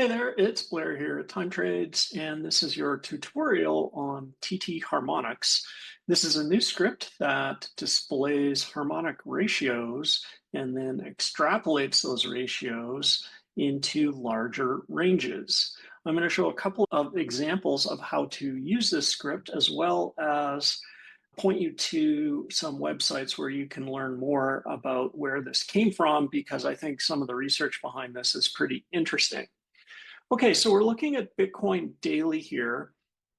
Hey there, it's Blair here at Time Trades, and this is your tutorial on TT Harmonics. This is a new script that displays harmonic ratios and then extrapolates those ratios into larger ranges. I'm going to show a couple of examples of how to use this script, as well as point you to some websites where you can learn more about where this came from, because I think some of the research behind this is pretty interesting. Okay, so we're looking at Bitcoin daily here,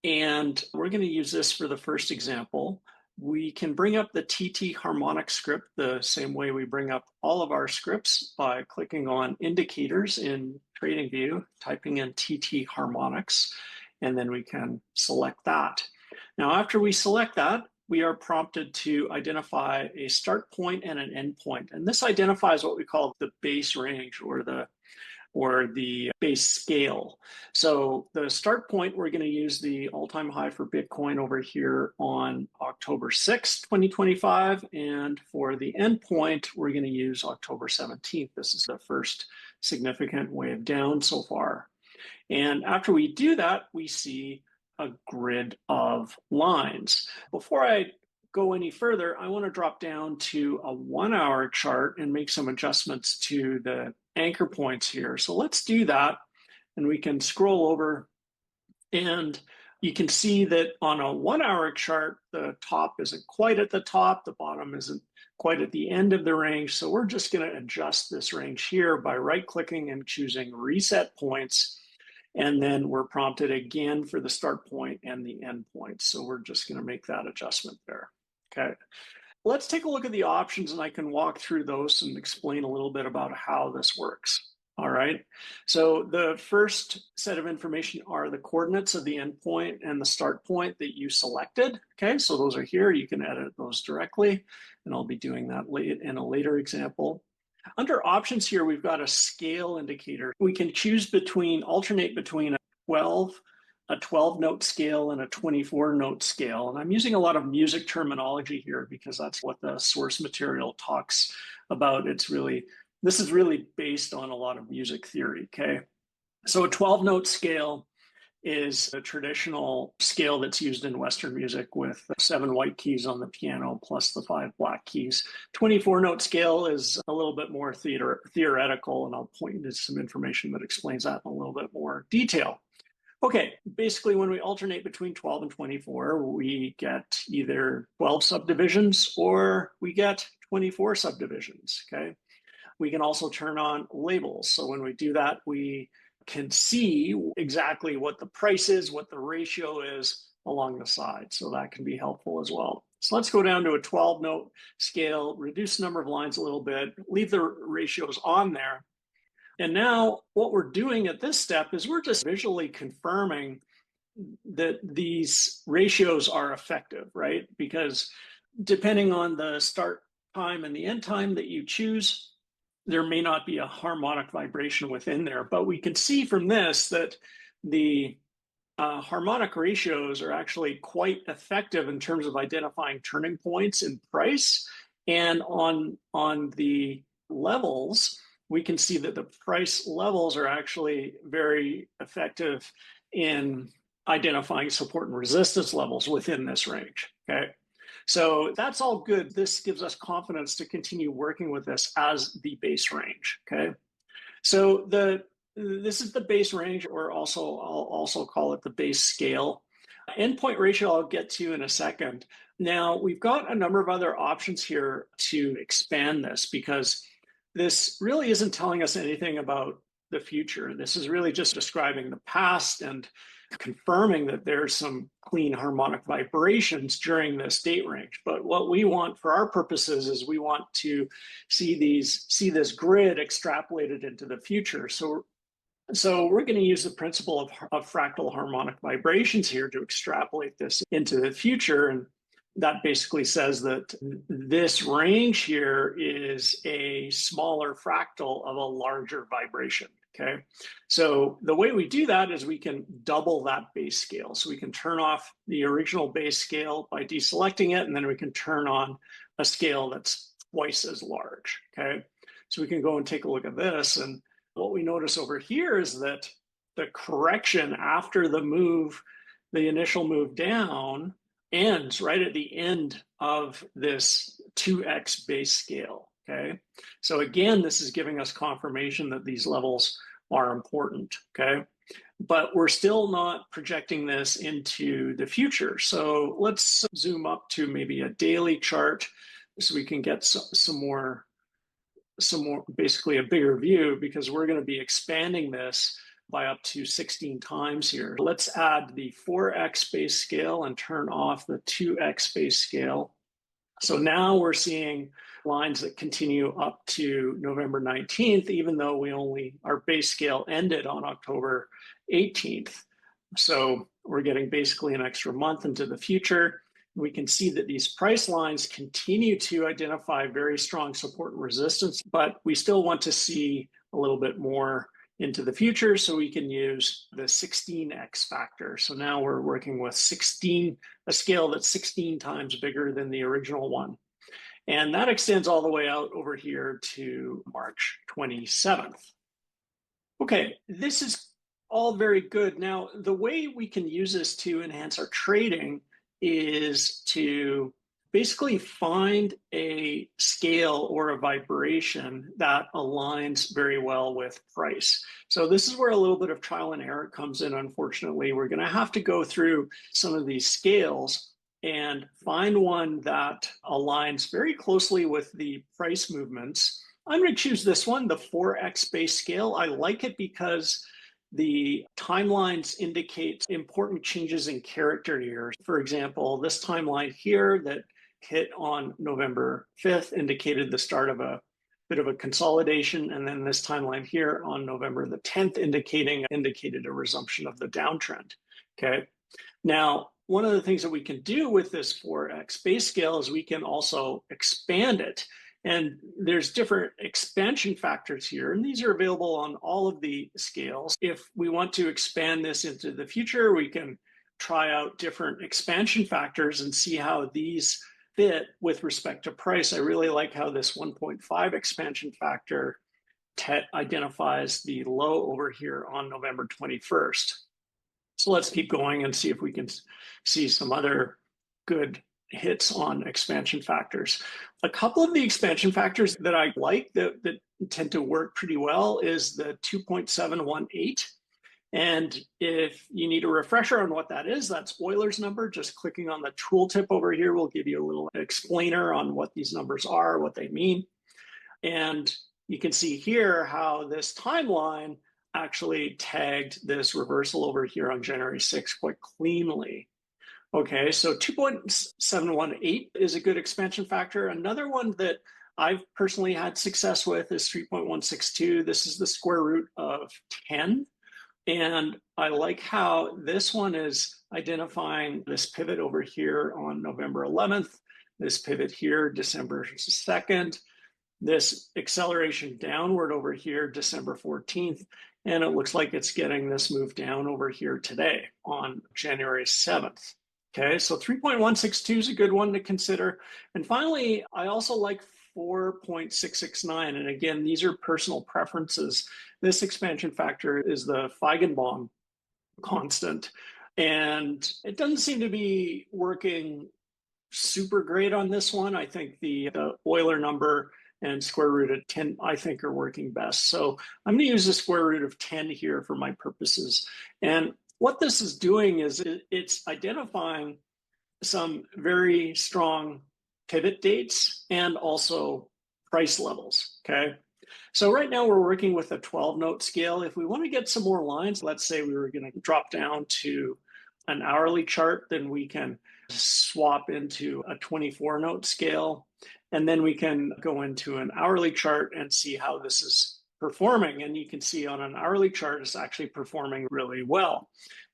and we're going to use this for the first example. We can bring up the TT Harmonics script the same way we bring up all of our scripts by clicking on indicators in TradingView, typing in TT Harmonics, and then we can select that. Now, after we select that, we are prompted to identify a start point and an end point. And this identifies what we call the base range or the base scale. So the start point, we're going to use the all-time high for Bitcoin over here on October 6th, 2025. And for the end point, we're going to use October 17th. This is the first significant wave down so far. And after we do that, we see a grid of lines. Before I go any further, I want to drop down to a 1 hour chart and make some adjustments to the anchor points here. So let's do that. And we can scroll over, and you can see that on a 1 hour chart, the top isn't quite at the top, the bottom isn't quite at the end of the range. So we're just going to adjust this range here by right-clicking and choosing reset points. And then we're prompted again for the start point and the end point. So we're just going to make that adjustment there. Okay. Let's take a look at the options, and I can walk through those and explain a little bit about how this works. All right. So the first set of information are the coordinates of the endpoint and the start point that you selected. Okay. So those are here. You can edit those directly, and I'll be doing that in a later example. Under options here, we've got a scale indicator. We can choose alternate between a 12-note scale and a 24-note scale. And I'm using a lot of music terminology here because that's what the source material talks about. This is really based on a lot of music theory, okay? So a 12-note scale is a traditional scale that's used in Western music with 7 white keys on the piano plus the 5 black keys. 24-note scale is a little bit more theoretical, and I'll point you to some information that explains that in a little bit more detail. Okay, basically when we alternate between 12 and 24, we get either 12 subdivisions or we get 24 subdivisions, okay? We can also turn on labels. So when we do that, we can see exactly what the price is, what the ratio is along the side. So that can be helpful as well. So let's go down to a 12-note scale, reduce the number of lines a little bit, leave the ratios on there. And now what we're doing at this step is we're just visually confirming that these ratios are effective, right? Because depending on the start time and the end time that you choose, there may not be a harmonic vibration within there. But we can see from this that the harmonic ratios are actually quite effective in terms of identifying turning points in price. And on the levels, we can see that the price levels are actually very effective in identifying support and resistance levels within this range, okay? So that's all good. This gives us confidence to continue working with this as the base range, okay? So this is the base range, or I'll also call it the base scale. Endpoint ratio I'll get to in a second. Now, we've got a number of other options here to expand this, because this really isn't telling us anything about the future. This is really just describing the past and confirming that there's some clean harmonic vibrations during this date range. But what we want for our purposes is we want to see this grid extrapolated into the future. So we're going to use the principle of fractal harmonic vibrations here to extrapolate this into the future. And that basically says that this range here is a smaller fractal of a larger vibration, okay? So the way we do that is we can double that base scale. So we can turn off the original base scale by deselecting it, and then we can turn on a scale that's twice as large, okay? So we can go and take a look at this, and what we notice over here is that the correction after the move, the initial move down, ends right at the end of this 2x base scale, okay? So again, this is giving us confirmation that these levels are important, okay? But we're still not projecting this into the future. So let's zoom up to maybe a daily chart so we can get some more, basically a bigger view, because we're going to be expanding this by up to 16 times here. Let's add the 4x base scale and turn off the 2x base scale. So now we're seeing lines that continue up to November 19th, even though our base scale ended on October 18th. So we're getting basically an extra month into the future. We can see that these price lines continue to identify very strong support and resistance, but we still want to see a little bit more into the future, so we can use the 16x factor. So now we're working with a scale that's 16 times bigger than the original one. And that extends all the way out over here to March 27th. Okay, this is all very good. Now, the way we can use this to enhance our trading is to basically find a scale or a vibration that aligns very well with price. So this is where a little bit of trial and error comes in. Unfortunately, we're going to have to go through some of these scales and find one that aligns very closely with the price movements. I'm going to choose this one, the 4x base scale. I like it because the timelines indicate important changes in character here. For example, this timeline here that hit on November 5th indicated the start of a bit of a consolidation. And then this timeline here on November the 10th indicated a resumption of the downtrend, okay? Now, one of the things that we can do with this 4x base scale is we can also expand it. And there's different expansion factors here, and these are available on all of the scales. If we want to expand this into the future, we can try out different expansion factors and see how these fit with respect to price. I really like how this 1.5 expansion factor identifies the low over here on November 21st. So let's keep going and see if we can see some other good hits on expansion factors. A couple of the expansion factors that I like that tend to work pretty well is the 2.718. And if you need a refresher on what that is, that's Euler's number. Just clicking on the tooltip over here will give you a little explainer on what these numbers are, what they mean. And you can see here how this timeline actually tagged this reversal over here on January 6th quite cleanly. Okay, so 2.718 is a good expansion factor. Another one that I've personally had success with is 3.162. This is the square root of 10. And I like how this one is identifying this pivot over here on November 11th, this pivot here, December 2nd, this acceleration downward over here, December 14th, and it looks like it's getting this move down over here today on January 7th. Okay, so 3.162 is a good one to consider. And finally, I also like 4.669. And again, these are personal preferences. This expansion factor is the Feigenbaum constant. And it doesn't seem to be working super great on this one. I think the Euler number and square root of 10, I think, are working best. So I'm going to use the square root of 10 here for my purposes. And what this is doing is it's identifying some very strong pivot dates and also price levels, okay? So right now we're working with a 12-note scale. If we want to get some more lines, let's say we were going to drop down to an hourly chart, then we can swap into a 24-note scale, and then we can go into an hourly chart and see how this is performing. And you can see on an hourly chart, it's actually performing really well.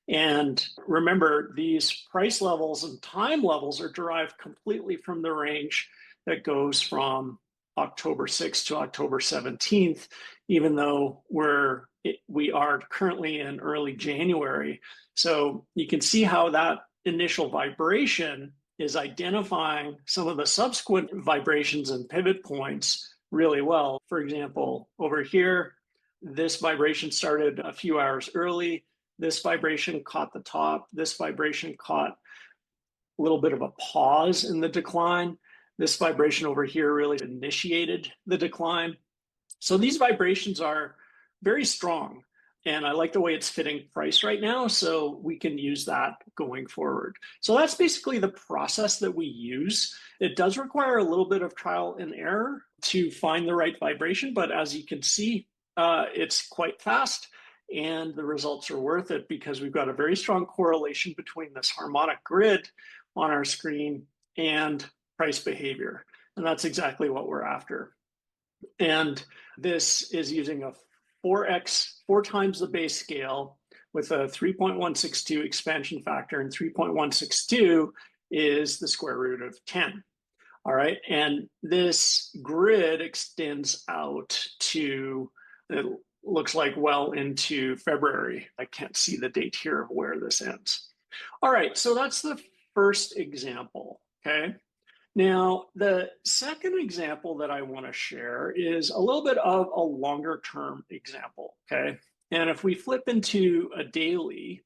And remember, these price levels and time levels are derived completely from the range that goes from October 6th to October 17th, even though we are currently in early January. So you can see how that initial vibration is identifying some of the subsequent vibrations and pivot points really well. For example, over here, This vibration started a few hours early. This vibration caught the top. This vibration caught a little bit of a pause in the decline. This vibration over here really initiated the decline. So these vibrations are very strong. And I like the way it's fitting price right now, so we can use that going forward. So that's basically the process that we use. It does require a little bit of trial and error to find the right vibration, but as you can see, it's quite fast and the results are worth it because we've got a very strong correlation between this harmonic grid on our screen and price behavior. And that's exactly what we're after. And this is using a 4x, 4 times the base scale with a 3.162 expansion factor, and 3.162 is the square root of 10. All right, and this grid extends out to, it looks like well into February. I can't see the date here of where this ends. All right, so that's the first example, okay? Now, the second example that I want to share is a little bit of a longer term example, okay? And if we flip into a daily,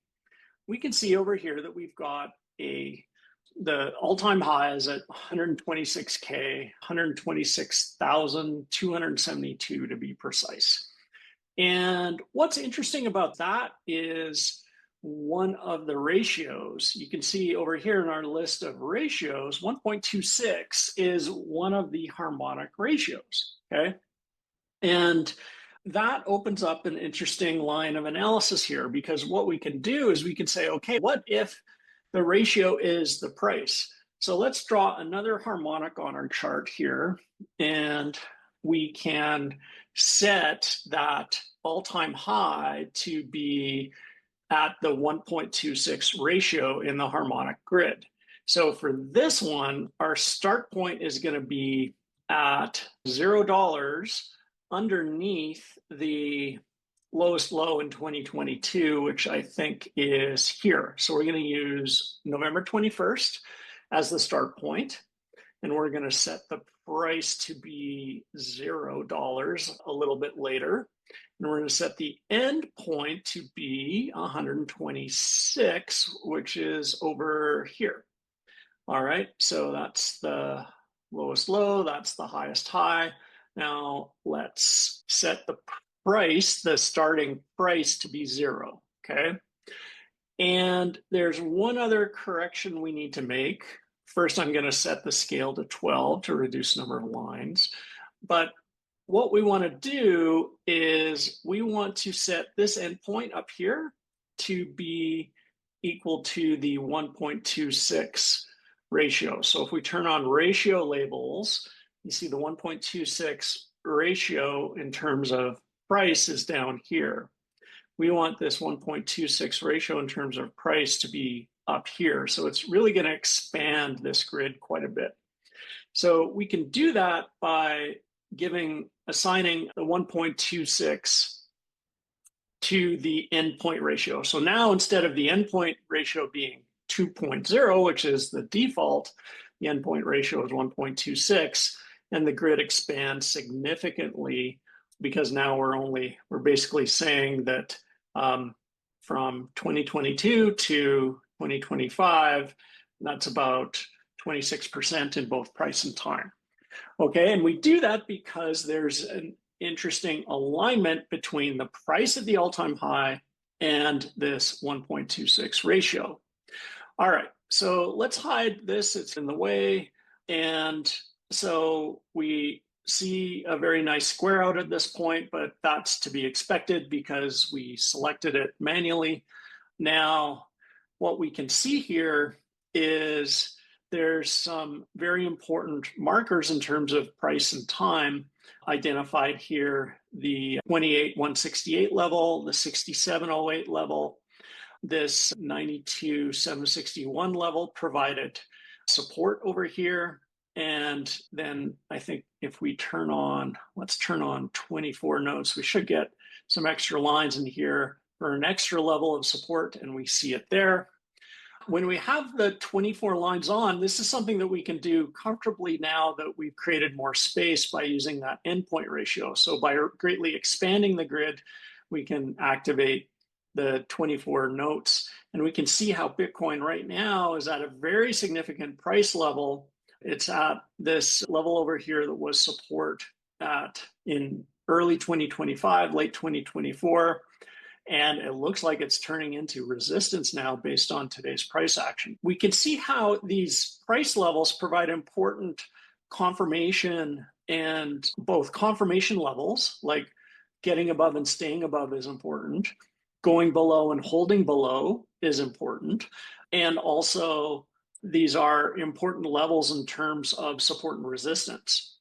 we can see over here that we've got the all-time high is at 126K, 126,272 to be precise. And what's interesting about that is one of the ratios, you can see over here in our list of ratios, 1.26 is one of the harmonic ratios, okay? And that opens up an interesting line of analysis here, because what we can do is we can say, okay, what if the ratio is the price? So let's draw another harmonic on our chart here, and we can set that all-time high to be at the 1.26 ratio in the harmonic grid. So for this one, our start point is going to be at $0 underneath the lowest low in 2022, which I think is here. So we're going to use November 21st as the start point, and we're going to set the price to be $0 a little bit later. And we're going to set the end point to be 126, which is over here. All right, so that's the lowest low, that's the highest high. Now let's set the price, the starting price, to be 0, okay? And there's one other correction we need to make. First, I'm going to set the scale to 12 to reduce number of lines. But what we want to do is we want to set this endpoint up here to be equal to the 1.26 ratio. So if we turn on ratio labels, you see the 1.26 ratio in terms of price is down here. We want this 1.26 ratio in terms of price to be up here. So it's really going to expand this grid quite a bit. So we can do that by assigning the 1.26 to the endpoint ratio. So now instead of the endpoint ratio being 2.0, which is the default, the endpoint ratio is 1.26, and the grid expands significantly because now we're basically saying that from 2022 to 2025, that's about 26% in both price and time. Okay, and we do that because there's an interesting alignment between the price at the all-time high and this 1.26 ratio. All right, so let's hide this, it's in the way. And so we see a very nice square out at this point, but that's to be expected because we selected it manually. Now, what we can see here is there's some very important markers in terms of price and time identified here: the 28,168 level, the 6708 level, this 92,761 level provided support over here. And then I think if we let's turn on 24 notes, we should get some extra lines in here for an extra level of support, and we see it there. When we have the 24 lines on, this is something that we can do comfortably now that we've created more space by using that endpoint ratio. So by greatly expanding the grid, we can activate the 24 notes, and we can see how Bitcoin right now is at a very significant price level. It's at this level over here that was support at in early 2025, late 2024. And it looks like it's turning into resistance now based on today's price action. We can see how these price levels provide important confirmation, and both confirmation levels, like getting above and staying above is important. Going below and holding below is important. And also, these are important levels in terms of support and resistance.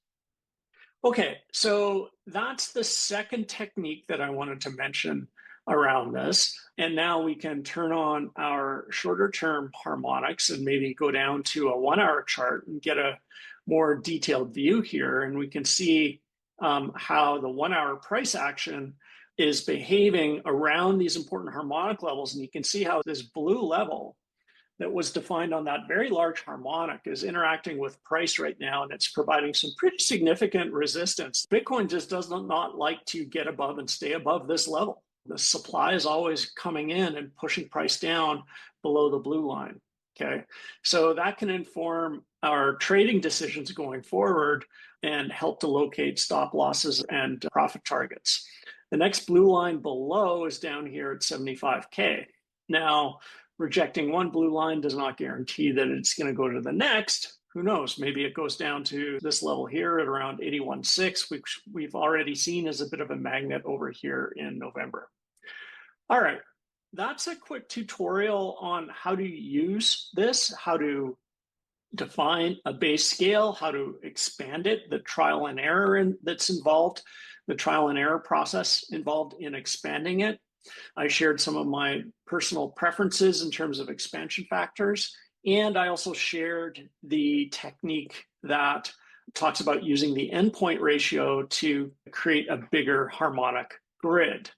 Okay, so that's the second technique that I wanted to mention around this. And now we can turn on our shorter term harmonics and maybe go down to a 1 hour chart and get a more detailed view here. And we can see how the 1 hour price action is behaving around these important harmonic levels. And you can see how this blue level that was defined on that very large harmonic is interacting with price right now, and it's providing some pretty significant resistance. Bitcoin just does not like to get above and stay above this level. The supply is always coming in and pushing price down below the blue line. Okay, so that can inform our trading decisions going forward and help to locate stop losses and profit targets. The next blue line below is down here at 75K. Now, rejecting one blue line does not guarantee that it's going to go to the next. Who knows? Maybe it goes down to this level here at around 81.6, which we've already seen as a bit of a magnet over here in November. All right, that's a quick tutorial on how to use this, how to define a base scale, how to expand it, the trial and error that's involved, the trial and error process involved in expanding it. I shared some of my personal preferences in terms of expansion factors, and I also shared the technique that talks about using the endpoint ratio to create a bigger harmonic grid.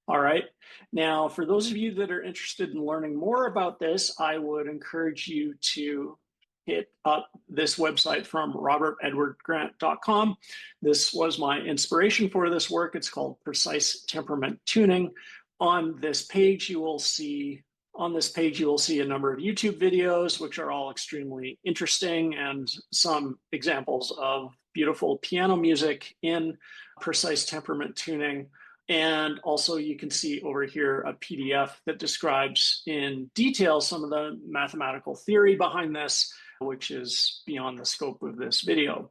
All right. Now, for those of you that are interested in learning more about this, I would encourage you to hit up this website from robertedwardgrant.com. This was my inspiration for this work. It's called Precise Temperament Tuning. On this page, you will see a number of YouTube videos, which are all extremely interesting, and some examples of beautiful piano music in Precise Temperament Tuning. And also you can see over here a PDF that describes in detail some of the mathematical theory behind this, which is beyond the scope of this video.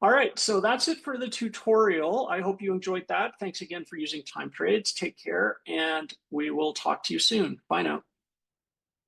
All right, so that's it for the tutorial. I hope you enjoyed that. Thanks again for using Time Trades. Take care, and we will talk to you soon. Bye now.